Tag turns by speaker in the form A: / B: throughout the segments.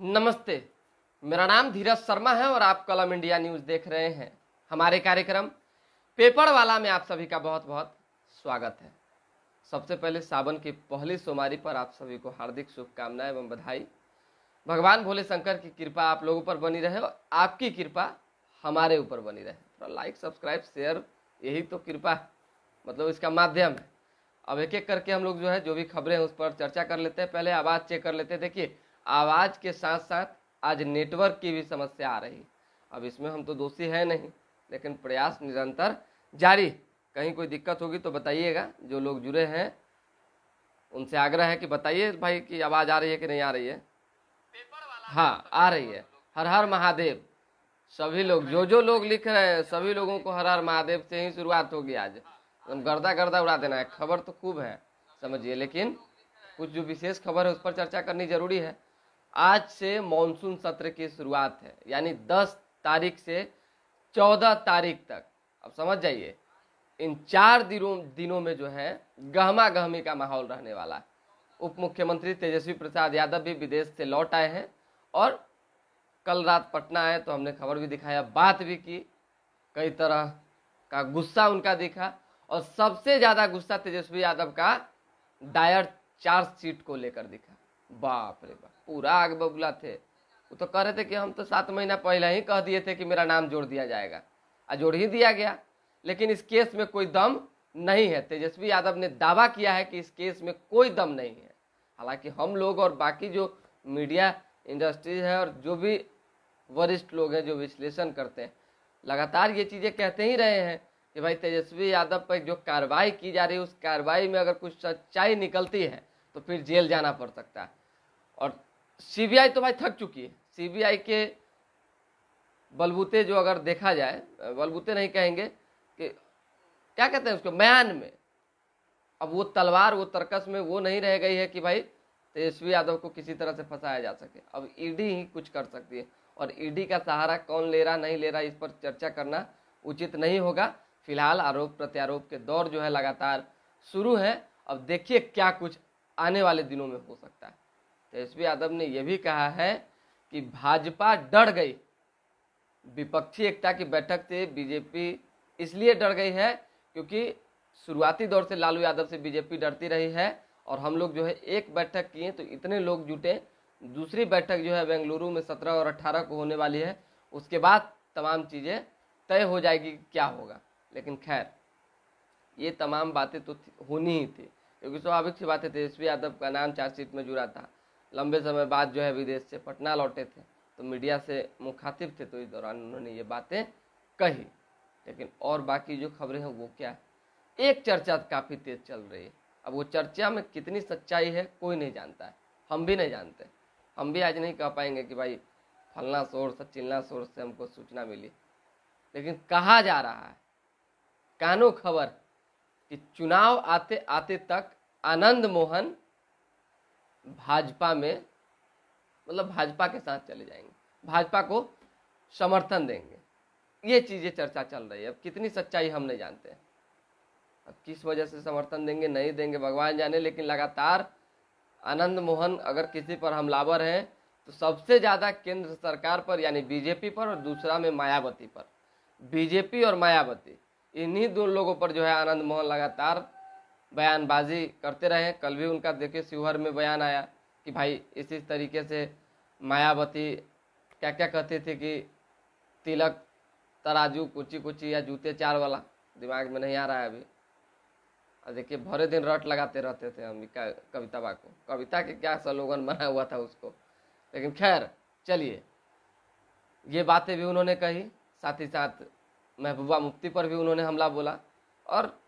A: नमस्ते, मेरा नाम धीरज शर्मा है और आप कलम इंडिया न्यूज़ देख रहे हैं। हमारे कार्यक्रम पेपर वाला में आप सभी का बहुत बहुत स्वागत है। सबसे पहले सावन की पहली सोमवारी पर आप सभी को हार्दिक शुभकामनाएं एवं बधाई। भगवान भोले शंकर की कृपा आप लोगों पर बनी रहे और आपकी कृपा हमारे ऊपर बनी रहे। थोड़ा लाइक सब्सक्राइब शेयर, यही तो कृपा है, मतलब इसका माध्यम है। अब एक एक करके हम लोग जो भी खबरें हैं उस पर चर्चा कर लेते हैं। पहले आवाज़ चेक कर लेते हैं। देखिए, आवाज़ के साथ साथ आज नेटवर्क की भी समस्या आ रही। अब इसमें हम तो दोषी है नहीं, लेकिन प्रयास निरंतर जारी। कहीं कोई दिक्कत होगी तो बताइएगा। जो लोग जुड़े हैं उनसे आग्रह है कि बताइए भाई कि आवाज़ आ रही है कि नहीं आ रही है। हाँ, आ रही है। हर हर महादेव। सभी लोग जो लोग लिख रहे हैं सभी लोगों को हर हर महादेव से ही शुरुआत होगी। आज हम गर्दा गर्दा उड़ा देना है। खबर तो खूब है समझिए, लेकिन कुछ जो विशेष खबर है उस पर चर्चा करनी जरूरी है। आज से मॉनसून सत्र की शुरुआत है, यानी 10 तारीख से 14 तारीख तक। अब समझ जाइए, इन 4 दिनों में जो है गहमा गहमी का माहौल रहने वाला है। उप मुख्यमंत्री तेजस्वी प्रसाद यादव भी विदेश से लौट आए हैं और कल रात पटना आए तो हमने खबर भी दिखाया, बात भी की। कई तरह का गुस्सा उनका दिखा और सबसे ज्यादा गुस्सा तेजस्वी यादव का दायर चार्जशीट को लेकर दिखा। बाप रे बाप, पूरा आग बबूला थे। वो तो कह रहे थे कि हम तो 7 महीना पहले ही कह दिए थे कि मेरा नाम जोड़ दिया जाएगा, और जोड़ ही दिया गया। लेकिन इस केस में कोई दम नहीं है। तेजस्वी यादव ने दावा किया है कि इस केस में कोई दम नहीं है। हालांकि हम लोग और बाकी जो मीडिया इंडस्ट्री है और जो भी वरिष्ठ लोग हैं जो विश्लेषण करते हैं, लगातार ये चीज़ें कहते ही रहे हैं कि भाई तेजस्वी यादव पर जो कार्रवाई की जा रही है उस कार्रवाई में अगर कुछ सच्चाई निकलती है तो फिर जेल जाना पड़ सकता है। और सीबीआई तो भाई थक चुकी है। सीबीआई के बलबूते जो अगर देखा जाए, बलबूते नहीं कहेंगे कि क्या कहते हैं उसको, म्यान में अब वो तलवार वो तरकस में वो नहीं रह गई है कि भाई तेजस्वी यादव को किसी तरह से फंसाया जा सके। अब ईडी ही कुछ कर सकती है और ईडी का सहारा कौन ले रहा नहीं ले रहा इस पर चर्चा करना उचित नहीं होगा। फिलहाल आरोप प्रत्यारोप के दौर जो है लगातार शुरू है। अब देखिए क्या कुछ आने वाले दिनों में हो सकता है। तेजस्वी यादव ने यह भी कहा है कि भाजपा डर गई। विपक्षी एकता की बैठक से बीजेपी इसलिए डर गई है क्योंकि शुरुआती दौर से लालू यादव से बीजेपी डरती रही है और हम लोग जो है एक बैठक किए तो इतने लोग जुटे। दूसरी बैठक जो है बेंगलुरु में 17 और 18 को होने वाली है। उसके बाद तमाम चीज़ें तय हो जाएगी क्या होगा। लेकिन खैर, ये तमाम बातें तो होनी ही थी क्योंकि स्वाभाविक सी बात है, तेजस्वी यादव का नाम चार्जशीट में जुड़ा था। लंबे समय बाद जो है विदेश से पटना लौटे थे तो मीडिया से मुखातिब थे, तो इस दौरान उन्होंने ये बातें कही। लेकिन और बाकी जो खबरें हैं वो क्या है, एक चर्चा काफ़ी तेज चल रही है। अब वो चर्चा में कितनी सच्चाई है कोई नहीं जानता है, हम भी नहीं जानते। हम भी आज नहीं कह पाएंगे कि भाई फलना सोर्स चिल्ला सोर्स से हमको सूचना मिली। लेकिन कहा जा रहा है, कानो खबर, कि चुनाव आते आते तक आनंद मोहन भाजपा में, मतलब भाजपा के साथ चले जाएंगे, भाजपा को समर्थन देंगे। ये चीज़ें चर्चा चल रही है। अब कितनी सच्चाई हम नहीं जानते हैं। अब किस वजह से समर्थन देंगे नहीं देंगे भगवान जाने। लेकिन लगातार आनंद मोहन अगर किसी पर हमलावर हैं तो सबसे ज़्यादा केंद्र सरकार पर यानी बीजेपी पर और दूसरा में मायावती पर। बीजेपी और मायावती, इन्हीं दो लोगों पर जो है आनंद मोहन लगातार बयानबाजी करते रहे। कल भी उनका देखिए शिवहर में बयान आया कि भाई इसी तरीके से मायावती क्या क्या कहती थी कि तिलक तराजू कुची कुची या जूते 4 वाला, दिमाग में नहीं आ रहा है अभी। और देखिए भरे दिन रट लगाते रहते थे हम कविता को, कविता के क्या स्लोगन बना हुआ था उसको। लेकिन खैर चलिए, ये बातें भी उन्होंने कही। साथ ही साथ महबूबा मुफ्ती पर भी उन्होंने हमला बोला और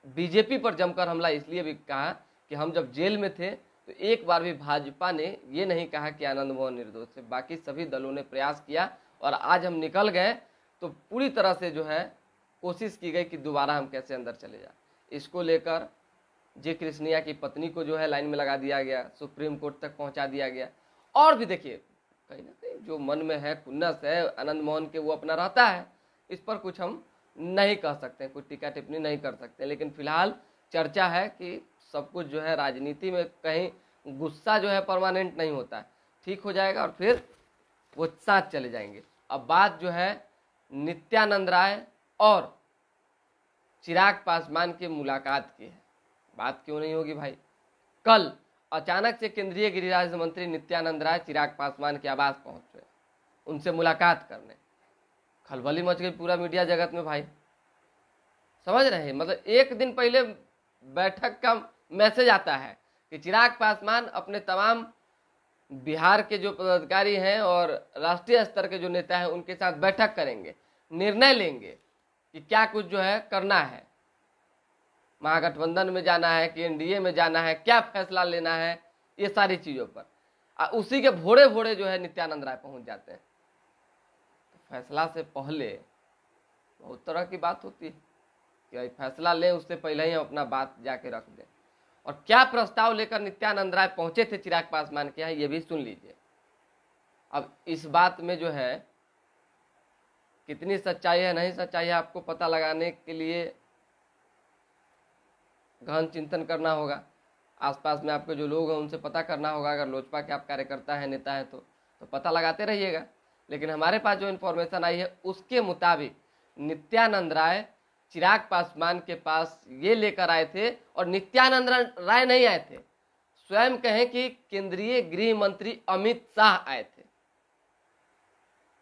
A: बीजेपी पर जमकर हमला इसलिए भी कहा कि हम जब जेल में थे तो एक बार भी भाजपा ने ये नहीं कहा कि आनंद मोहन निर्दोष है। बाकी सभी दलों ने प्रयास किया और आज हम निकल गए तो पूरी तरह से जो है कोशिश की गई कि दोबारा हम कैसे अंदर चले जाए। इसको लेकर जे कृष्णिया की पत्नी को जो है लाइन में लगा दिया गया, सुप्रीम कोर्ट तक पहुंचा दिया गया। और भी देखिए कहीं ना कहीं जो मन में है खुन्नस है आनंद मोहन के वो अपना रहता है। इस पर कुछ हम नहीं कह सकते, कुछ टीका टिप्पणी नहीं कर सकते। लेकिन फिलहाल चर्चा है कि सब कुछ जो है राजनीति में कहीं गुस्सा जो है परमानेंट नहीं होता है। ठीक हो जाएगा और फिर वो साथ चले जाएंगे। अब बात जो है नित्यानंद राय और चिराग पासवान की मुलाकात की है। बात क्यों नहीं होगी भाई? कल अचानक से केंद्रीय गृह राज्य मंत्री नित्यानंद राय चिराग पासवान के आवास पहुंचे, उनसे मुलाकात करने। खलबली मच गई पूरा मीडिया जगत में भाई, समझ रहे हैं? मतलब एक दिन पहले बैठक का मैसेज आता है कि चिराग पासवान अपने तमाम बिहार के जो पदाधिकारी हैं और राष्ट्रीय स्तर के जो नेता हैं उनके साथ बैठक करेंगे, निर्णय लेंगे कि क्या कुछ जो है करना है, महागठबंधन में जाना है कि एनडीए में जाना है, क्या फैसला लेना है, ये सारी चीजों पर। उसी के भोरे भोरे जो है नित्यानंद राय पहुंच जाते हैं। तो फैसला से पहले बहुत तरह की बात होती है कि फैसला लें, उससे पहले ही हम अपना बात जाके रख दें। और क्या प्रस्ताव लेकर नित्यानंद राय पहुंचे थे चिराग पासवान के यहाँ, ये भी सुन लीजिए। अब इस बात में जो है कितनी सच्चाई है नहीं सच्चाई है आपको पता लगाने के लिए गहन चिंतन करना होगा। आसपास में आपके जो लोग हैं उनसे पता करना होगा। अगर लोजपा के आप कार्यकर्ता हैं, नेता हैं तो पता लगाते रहिएगा। लेकिन हमारे पास जो इन्फॉर्मेशन आई है उसके मुताबिक नित्यानंद राय चिराग पासवान के पास ये लेकर आए थे, और नित्यानंद राय नहीं आए थे, स्वयं कहें कि केंद्रीय गृह मंत्री अमित शाह आए थे।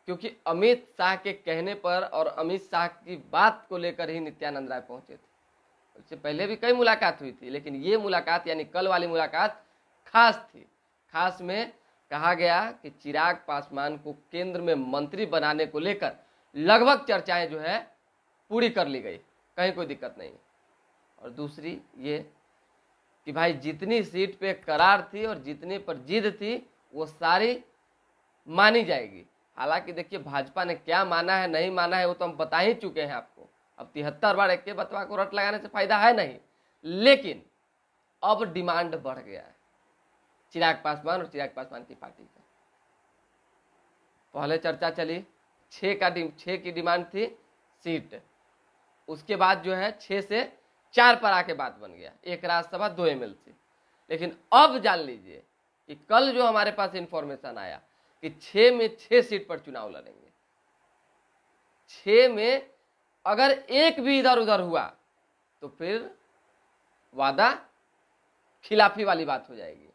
A: क्योंकि अमित शाह के कहने पर और अमित शाह की बात को लेकर ही नित्यानंद राय पहुंचे थे। उससे पहले भी कई मुलाकात हुई थी, लेकिन ये मुलाकात यानी कल वाली मुलाकात खास थी। खास में कहा गया कि चिराग पासवान को केंद्र में मंत्री बनाने को लेकर लगभग चर्चाएं जो है पूरी कर ली गई, कहीं कोई दिक्कत नहीं। और दूसरी ये कि भाई जितनी सीट पे करार थी और जितने पर जिद थी वो सारी मानी जाएगी। हालांकि देखिए भाजपा ने क्या माना है नहीं माना है वो तो हम बता ही चुके हैं आपको। अब 73 बार एक के बतवा को रट लगाने से फायदा है नहीं, लेकिन अब डिमांड बढ़ गया है चिराग पासवान और चिराग पासवान की पार्टी का। पहले चर्चा चली 6 की डिमांड थी सीट, उसके बाद जो है 6 से 4 पर आके बात बन गया, 1 राज्यसभा 2 MLC। लेकिन अब जान लीजिए कि कल जो हमारे पास इंफॉर्मेशन आया कि 6 में 6 सीट पर चुनाव लड़ेंगे। 6 में अगर एक भी इधर उधर हुआ तो फिर वादा खिलाफी वाली बात हो जाएगी।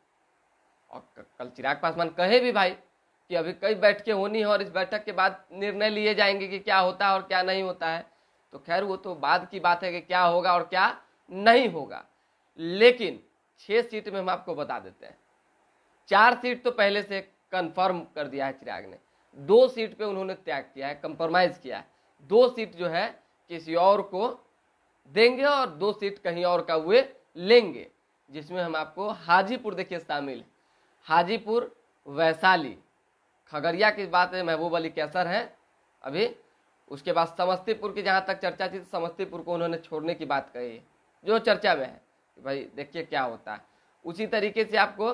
A: और कल चिराग पासवान कहे भी भाई कि अभी कई बैठकें होनी है और इस बैठक के बाद निर्णय लिए जाएंगे कि क्या होता है और क्या नहीं होता है। तो खैर वो तो बाद की बात है कि क्या होगा और क्या नहीं होगा। लेकिन 6 सीट में हम आपको बता देते हैं, 4 सीट तो पहले से कंफर्म कर दिया है चिराग ने, 2 सीट पे उन्होंने त्याग किया है, कंप्रोमाइज किया है। 2 सीट जो है किसी और को देंगे और 2 सीट कहीं और का हुए लेंगे, जिसमें हम आपको हाजीपुर देखिए शामिल, हाजीपुर, वैशाली, खगड़िया की बात है, महबूब अली कैसर है अभी। उसके बाद समस्तीपुर की जहां तक चर्चा थी, समस्तीपुर को उन्होंने छोड़ने की बात कही जो चर्चा में है। भाई देखिए क्या होता है। उसी तरीके से आपको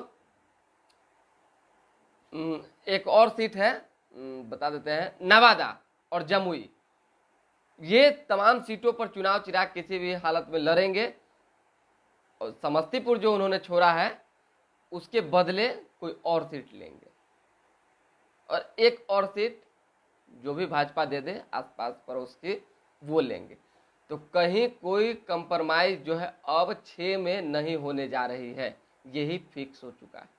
A: एक और सीट है बता देते हैं, नवादा और जमुई। ये तमाम सीटों पर चुनाव चिराग किसी भी हालत में लड़ेंगे। और समस्तीपुर जो उन्होंने छोड़ा है उसके बदले कोई और सीट लेंगे, और एक और सीट जो भी भाजपा दे दे आसपास पड़ोस की वो लेंगे। तो कहीं कोई कंप्रोमाइज जो है अब 6 में नहीं होने जा रही है, यही फिक्स हो चुका है,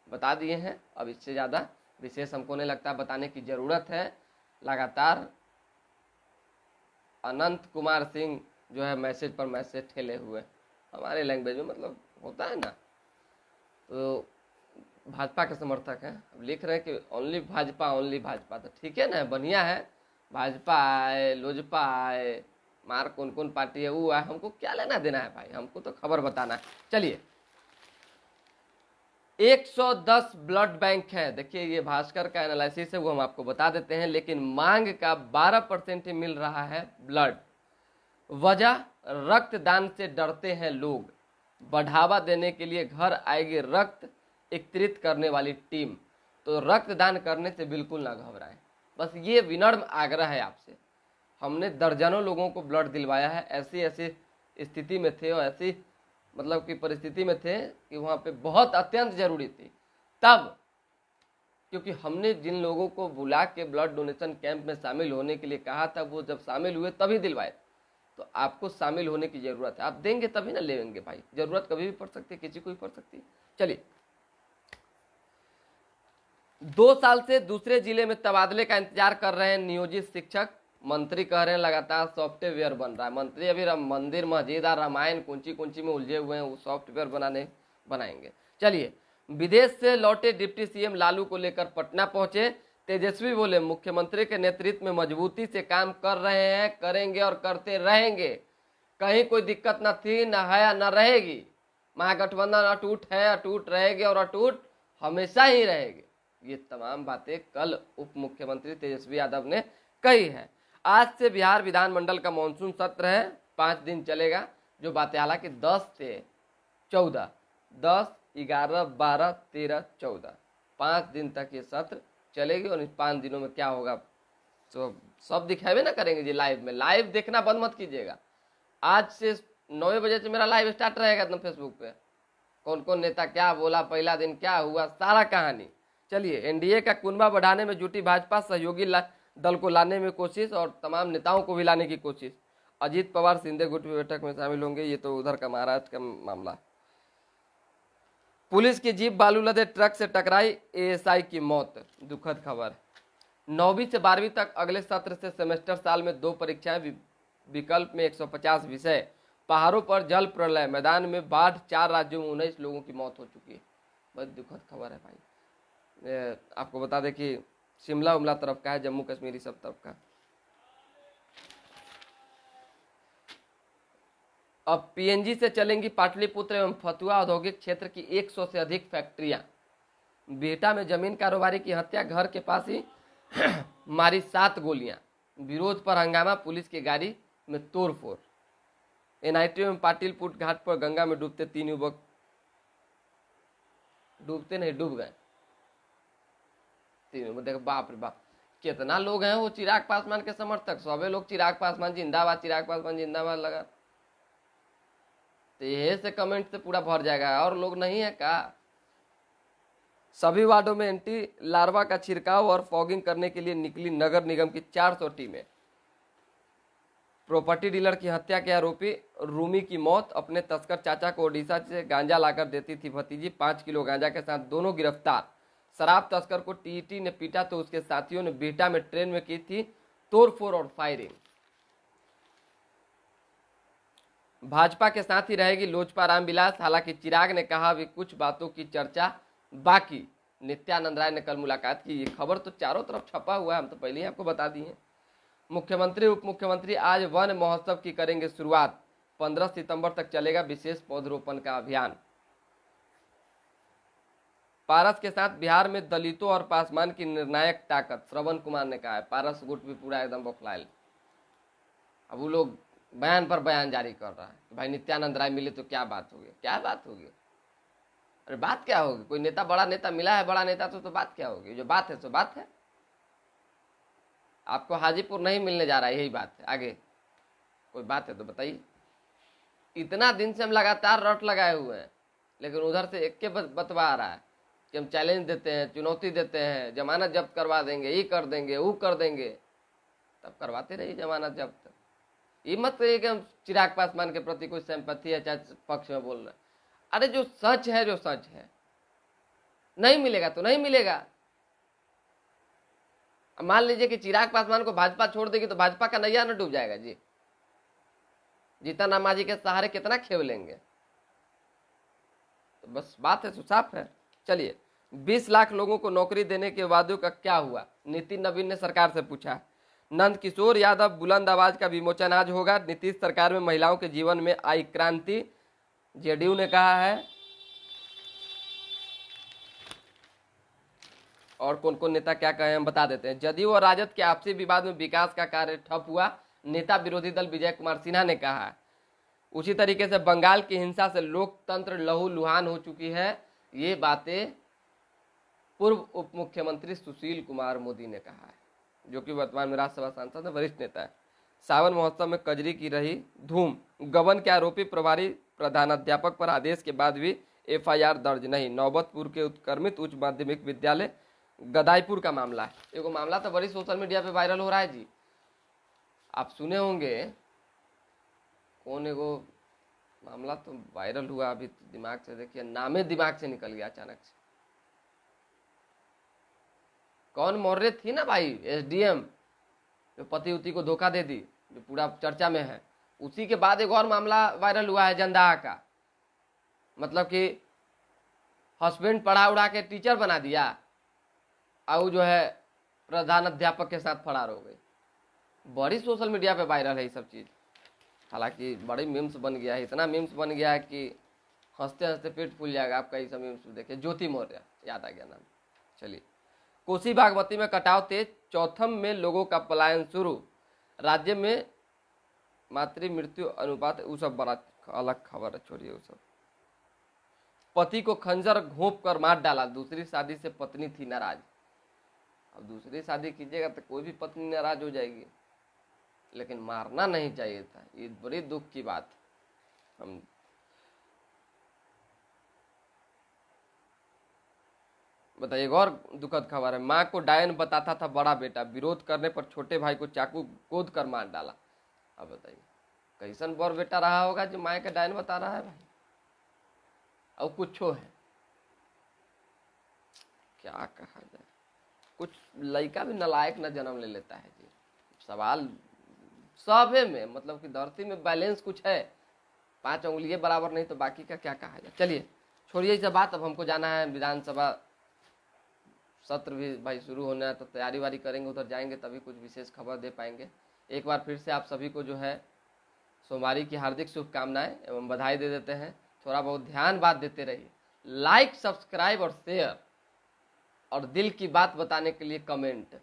A: बता दिए हैं। अब इससे ज़्यादा विशेष हमको नहीं लगता बताने की ज़रूरत है। लगातार अनंत कुमार सिंह जो है मैसेज पर मैसेज ठेले हुए, हमारे लैंग्वेज में मतलब होता है ना, तो भाजपा के समर्थक हैं। अब लिख रहे हैं कि ओनली भाजपा, तो ठीक है ना, बढ़िया है। भाजपा आए, लोजपा आए, मार कौन कौन पार्टी है वो आए, हमको क्या लेना देना है भाई, हमको तो खबर बताना है। चलिए 110 ब्लड बैंक है, देखिए ये भास्कर का एनालिसिस है वो हम आपको बता देते हैं। लेकिन मांग का 12% ही मिल रहा है ब्लड। वजह रक्तदान से डरते हैं लोग, बढ़ावा देने के लिए घर आएगी रक्त एकत्रित करने वाली टीम। तो रक्तदान करने से बिल्कुल ना घबराएं, बस ये विनम्र आग्रह है आपसे। हमने दर्जनों लोगों को ब्लड दिलवाया है, ऐसी स्थिति में थे और ऐसी मतलब की परिस्थिति में थे कि वहाँ पे बहुत अत्यंत जरूरी थी, तब क्योंकि हमने जिन लोगों को बुला के ब्लड डोनेशन कैंप में शामिल होने के लिए कहा था, वो जब शामिल हुए तभी दिलवाए। तो आपको शामिल होने की जरूरत है, आप देंगे तभी ना लेंगे भाई, जरूरत कभी भी पड़ सकती है, किसी को भी पड़ सकती है। चलिए, 2 साल से दूसरे जिले में तबादले का इंतजार कर रहे हैं नियोजित शिक्षक। मंत्री कह रहे हैं लगातार सॉफ्टवेयर बन रहा है। मंत्री अभी मंदिर, मस्जिद और रामायण कुंची में उलझे हुए हैं, वो सॉफ्टवेयर बनाएंगे। चलिए, विदेश से लौटे डिप्टी सीएम लालू को लेकर पटना पहुंचे। तेजस्वी बोले मुख्यमंत्री के नेतृत्व में मजबूती से काम कर रहे हैं, करेंगे और करते रहेंगे, कहीं कोई दिक्कत न थी, न है, न रहेगी। महागठबंधन अटूट है, अटूट रहेगी और अटूट हमेशा ही रहेगी। ये तमाम बातें कल उप मुख्यमंत्री तेजस्वी यादव ने कही है। आज से बिहार विधानमंडल का मानसून सत्र है, 5 दिन चलेगा। जो बातें हालांकि 10 से 14, 10, 11, 12, 13, 14, 5 दिन तक ये सत्र चलेगी। और इस 5 दिनों में क्या होगा तो सब दिखावे ना करेंगे जी। लाइव में, लाइव देखना बंद मत कीजिएगा। आज से 9 बजे से मेरा लाइव स्टार्ट रहेगा एकदम फेसबुक पे। कौन कौन नेता क्या बोला, पहला दिन क्या हुआ, सारा कहानी। चलिए, एनडीए का कुनबा बढ़ाने में जुटी भाजपा, सहयोगी दल को लाने में कोशिश और तमाम नेताओं को भी लाने की कोशिश। अजीत पवार शिंदे गुट में बैठक में शामिल होंगे। ये तो उधर का महाराष्ट्र का मामला। पुलिस की जीप बालू लदे ट्रक से टकराई, एएसआई की मौत। दुखद खबर। 9वीं से 12वीं तक अगले सत्र से सेमेस्टर साल में 2 परीक्षाएं, विकल्प में 150 विषय। पहाड़ों पर जल प्रलय, मैदान में बाढ़, 4 राज्यों में 19 लोगों की मौत हो चुकी है। बहुत दुखद खबर है भाई। आपको बता दें कि शिमला उमला तरफ का है, जम्मू कश्मीर सब तरफ का। अब पीएनजी से चलेंगी पाटलिपुत्र एवं फतुहा औद्योगिक क्षेत्र की 100 से अधिक फैक्ट्रियां। बिहटा में जमीन कारोबारी की हत्या, घर के पास ही मारी 7 गोलियां। विरोध पर हंगामा, पुलिस की गाड़ी में तोड़फोड़। एनआईटी में पाटिलपुत्र घाट पर गंगा में डूबते 3 युवक, डूबते नहीं डूब गए। देखो बाप रे बाप, कितना लोग हैं वो चिराग पासवान के समर्थक। सबे लोग चिराग पासवान जिंदाबाद, चिराग पासवान जिंदाबाद लगा। तो ये से कमेंट से पूरा भर जाएगा। और लोग नहीं है का? सभी वार्डों में एंटी लार्वा का छिड़काव और फॉगिंग करने के लिए निकली नगर निगम की 400 टीमें। प्रॉपर्टी डीलर की हत्या के आरोपी रूमी की मौत। अपने तस्कर चाचा को ओडिशा से गांजा लाकर देती थी भतीजी, 5 किलो गांजा के साथ दोनों गिरफ्तार। शराब तस्कर को टीटी ने पीटा तो उसके साथियों ने बिहटा में ट्रेन में की थी तोड़फोड़ और फायरिंग। भाजपा के साथ ही रहेगी लोजपा रामविलास। हालांकि चिराग ने कहा भी कुछ बातों की चर्चा बाकी। नित्यानंद राय ने कल मुलाकात की। ये खबर तो चारों तरफ छपा हुआ है, हम तो पहले ही आपको बता दिए। मुख्यमंत्री उप मुख्यमंत्री आज वन महोत्सव की करेंगे शुरुआत। 15 सितंबर तक चलेगा विशेष पौधरोपण का अभियान। पारस के साथ बिहार में दलितों और पासवान की निर्णायक ताकत, श्रवण कुमार ने कहा है। पारस गुट भी पूरा एकदम बौखलायल। अब वो लोग बयान पर बयान जारी कर रहा है कि भाई नित्यानंद राय मिले तो क्या बात होगी, क्या बात होगी। अरे बात क्या होगी, कोई नेता, बड़ा नेता मिला है, बड़ा नेता तो बात क्या होगी। जो बात है सो बात है। आपको हाजीपुर नहीं मिलने जा रहा है, यही बात है। आगे कोई बात है तो बताइए। इतना दिन से हम लगातार रट लगाए हुए हैं, लेकिन उधर से एक के बतवा आ रहा है कि हम चैलेंज देते हैं, चुनौती देते हैं, जमानत जब्त करवा देंगे, ये कर देंगे, वो कर देंगे। तब करवाते रहिए जमानत जब्त। ये मत कहिए कि हम चिराग पासवान के प्रति कोई सिंपैथी है चाहे पक्ष में बोल रहे हैं। अरे जो सच है, जो सच है, नहीं मिलेगा तो नहीं मिलेगा। मान लीजिए कि चिराग पासवान को भाजपा छोड़ देगी तो भाजपा का नैया न डूब जाएगा जी। जीतन राम मांझी के सहारे कितना खेव लेंगे। तो बस बात है, साफ है। चलिए, 20 लाख लोगों को नौकरी देने के वादों का क्या हुआ, नितिन नवीन ने सरकार से पूछा। नंद किशोर यादव बुलंद आवाज का विमोचन आज होगा। नीतीश सरकार में महिलाओं के जीवन में आई क्रांति, जेडीयू ने कहा है। और कौन कौन नेता क्या कहे हम बता देते हैं। जदयू और राजद के आपसी विवाद में विकास का कार्य ठप हुआ, नेता विरोधी दल विजय कुमार सिन्हा ने कहा है। उसी तरीके से बंगाल की हिंसा से लोकतंत्र लहूलुहान हो चुकी है। ये बातें पूर्व उप मुख्यमंत्री सुशील कुमार मोदी ने कहा है, जो कि वर्तमान में राज्यसभा सांसद है, वरिष्ठ नेता है। सावन महोत्सव में कजरी की रही धूम। गबन के आरोपी प्रभारी प्रधानाध्यापक पर आदेश के बाद भी एफआईआर दर्ज नहीं। नौबतपुर के उत्क्रमित उच्च माध्यमिक विद्यालय गदाईपुर का मामला है। एगो मामला तो बड़ी सोशल मीडिया पे वायरल हो रहा है जी, आप सुने होंगे। कौन एगो मामला तो वायरल हुआ अभी, तो दिमाग से देखिए, नामे दिमाग से निकल गया अचानक से। कौन मौर्य थी ना भाई, एसडीएम, जो पति उति को धोखा दे दी, जो पूरा चर्चा में है। उसी के बाद एक और मामला वायरल हुआ है जंदाहा का, मतलब कि हस्बैंड पढ़ा उड़ा के टीचर बना दिया और जो है प्रधान अध्यापक के साथ फरार हो गई। बड़ी सोशल मीडिया पे वायरल है ये सब चीज़। हालांकि बड़ी मीम्स बन गया है, इतना मीम्स बन गया है कि हंसते हंसते पेट फूल जाएगा आपका। ये सब मीम्स देखिए, ज्योति मौर्य, याद आ गया नाम। चलिए, कोसी बागमती में कटाव तेज, चौथम में लोगों का पलायन शुरू। राज्य में मातृ मृत्यु अनुपात, वो सब बड़ा अलग खबर है, छोड़िए वो सब। पति को खंजर घोंप कर मार डाला, दूसरी शादी से पत्नी थी नाराज। अब दूसरी शादी कीजिएगा तो कोई भी पत्नी नाराज हो जाएगी, लेकिन मारना नहीं चाहिए था। ये बड़ी दुख की बात। हम बताइए, एक और दुखद खबर है। मां को डायन बताता था बड़ा बेटा, विरोध करने पर छोटे भाई को चाकू गोद कर मार डाला। अब बताइए, कैसन बड़ बेटा रहा होगा जो माँ का डायन बता रहा है भाई। और कुछ है, क्या कहा जाए, कुछ लड़का भी नालायक न जन्म ले लेता है जी। सवाल सभे में, मतलब कि धरती में बैलेंस कुछ है, 5 उंगलियां बराबर नहीं तो बाकी का क्या कहा जाए। चलिए छोड़िए इस बात, अब हमको जाना है विधानसभा सत्र भी भाई शुरू होना है, तो तैयारी वारी करेंगे, उधर जाएंगे तभी कुछ विशेष खबर दे पाएंगे। एक बार फिर से आप सभी को जो है सोमवारी की हार्दिक शुभकामनाएं एवं बधाई दे देते हैं। थोड़ा बहुत ध्यान बात देते रहिए, लाइक सब्सक्राइब और शेयर, और दिल की बात बताने के लिए कमेंट।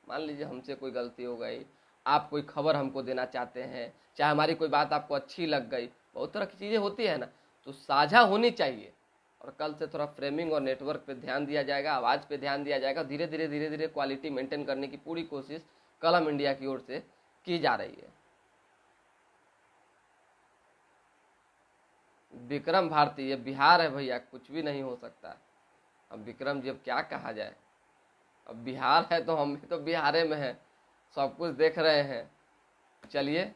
A: मान लीजिए हमसे कोई गलती हो गई, आप कोई खबर हमको देना चाहते हैं, चाहे हमारी कोई बात आपको अच्छी लग गई, बहुत तरह की चीज़ें होती है ना, तो साझा होनी चाहिए। और कल से थोड़ा फ्रेमिंग और नेटवर्क पे ध्यान दिया जाएगा, आवाज़ पे ध्यान दिया जाएगा। धीरे धीरे क्वालिटी मेंटेन करने की पूरी कोशिश कलम इंडिया की ओर से की जा रही है। विक्रम भारती, ये बिहार है भैया, कुछ भी नहीं हो सकता। अब विक्रम जी, अब क्या कहा जाए, अब बिहार है तो हम भी तो बिहारे में हैं, सब कुछ देख रहे हैं। चलिए,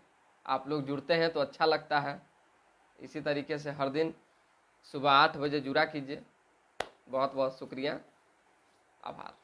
A: आप लोग जुड़ते हैं तो अच्छा लगता है। इसी तरीके से हर दिन सुबह 8 बजे जुड़ा कीजिए। बहुत बहुत शुक्रिया, आभार।